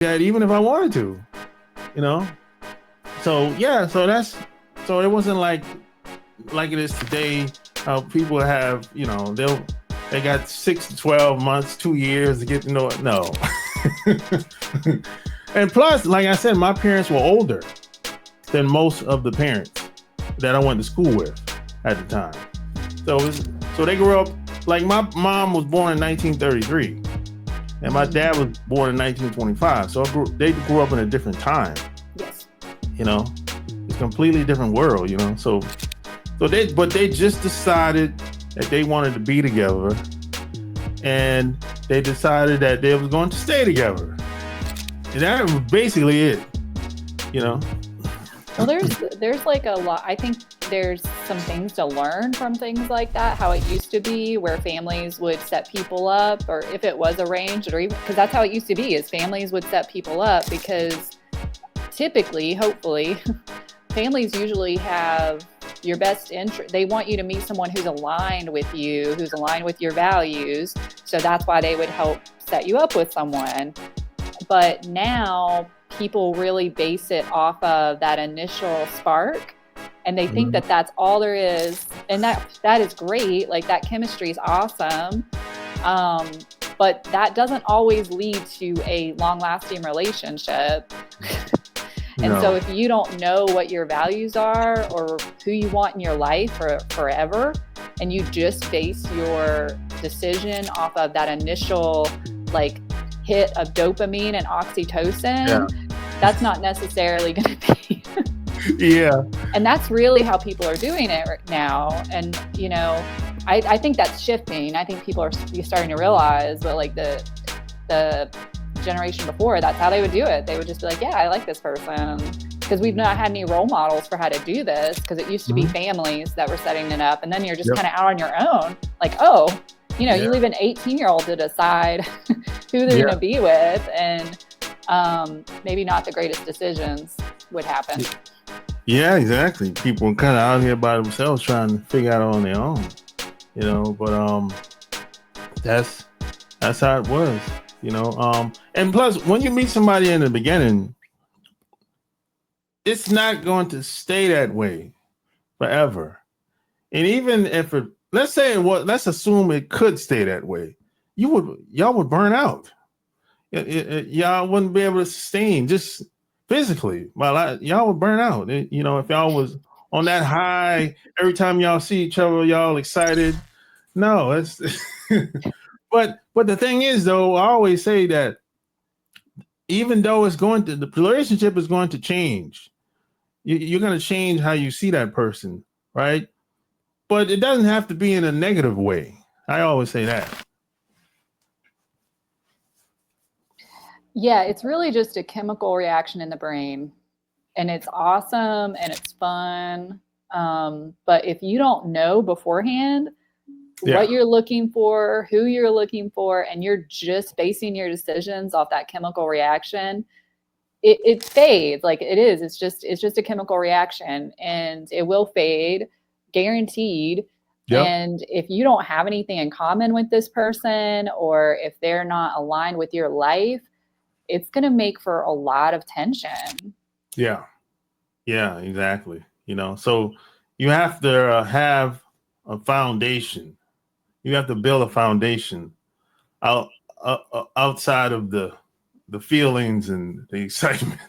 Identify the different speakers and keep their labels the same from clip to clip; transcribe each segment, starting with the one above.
Speaker 1: that even if I wanted to, you know. So yeah, so it wasn't like it is today. How people have, they got 6 to 12 months, 2 years to get to know it. No. And plus, like I said, my parents were older than most of the parents that I went to school with at the time. So they grew up, like my mom was born in 1933 and my dad was born in 1925. So they grew up in a different time.
Speaker 2: Yes.
Speaker 1: It's a completely different world, but they just decided that they wanted to be together, and they decided that they was going to stay together. And that was basically it,
Speaker 2: Well, there's like a lot. I think there's some things to learn from things like that, how it used to be, where families would set people up, or if it was arranged, or even because that's how it used to be, is families would set people up because typically, hopefully, families usually have your best interest. They want you to meet someone who's aligned with you, who's aligned with your values. So that's why they would help set you up with someone. But now people really base it off of that initial spark, and they think that that's all there is. And that is great. Like, that chemistry is awesome. But that doesn't always lead to a long-lasting relationship. And so if you don't know what your values are or who you want in your life for forever, and you just base your decision off of that initial hit of dopamine and oxytocin, that's not necessarily going to be.
Speaker 1: Yeah.
Speaker 2: And that's really how people are doing it right now. And, I think that's shifting. I think people are starting to realize that the generation before, that's how they would do it. They would just be like, yeah, I like this person, because we've not had any role models for how to do this, because it used to be families that were setting it up, and then you're just kind of out on your own, you leave an 18-year-old to decide who they're going to be with, and maybe not the greatest decisions would happen.
Speaker 1: Yeah, exactly. People are kind of out here by themselves trying to figure out on their own, but that's how it was. And plus, when you meet somebody in the beginning, it's not going to stay that way forever. And even if let's assume it could stay that way, y'all would burn out. Y'all wouldn't be able to sustain just physically. Well, y'all would burn out. If y'all was on that high every time y'all see each other, y'all excited. No, it's. But the thing is, though, I always say that even though the relationship is going to change, you're going to change how you see that person, right? But it doesn't have to be in a negative way. I always say that.
Speaker 2: Yeah, it's really just a chemical reaction in the brain, and it's awesome and it's fun. But if you don't know beforehand what you're looking for, who you're looking for, and you're just basing your decisions off that chemical reaction, it fades. Like it is. It's just a chemical reaction, and it will fade, guaranteed. Yep. And if you don't have anything in common with this person, or if they're not aligned with your life, it's going to make for a lot of tension.
Speaker 1: Yeah, exactly. So you have to have a foundation. You have to build a foundation outside of the feelings and the excitement.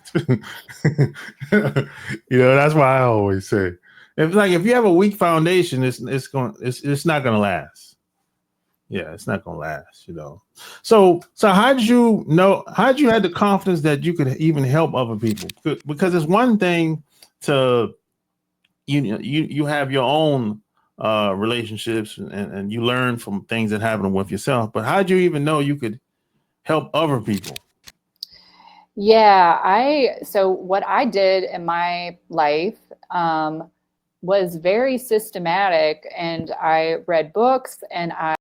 Speaker 1: That's why I always say, if you have a weak foundation, it's not going to last. Yeah, it's not going to last. So how did you have the confidence that you could even help other people? Because it's one thing to you have your own relationships and you learn from things that happen with yourself, but how did you even know you could help other people?
Speaker 2: Yeah, so what I did in my life was very systematic, and I read books, and I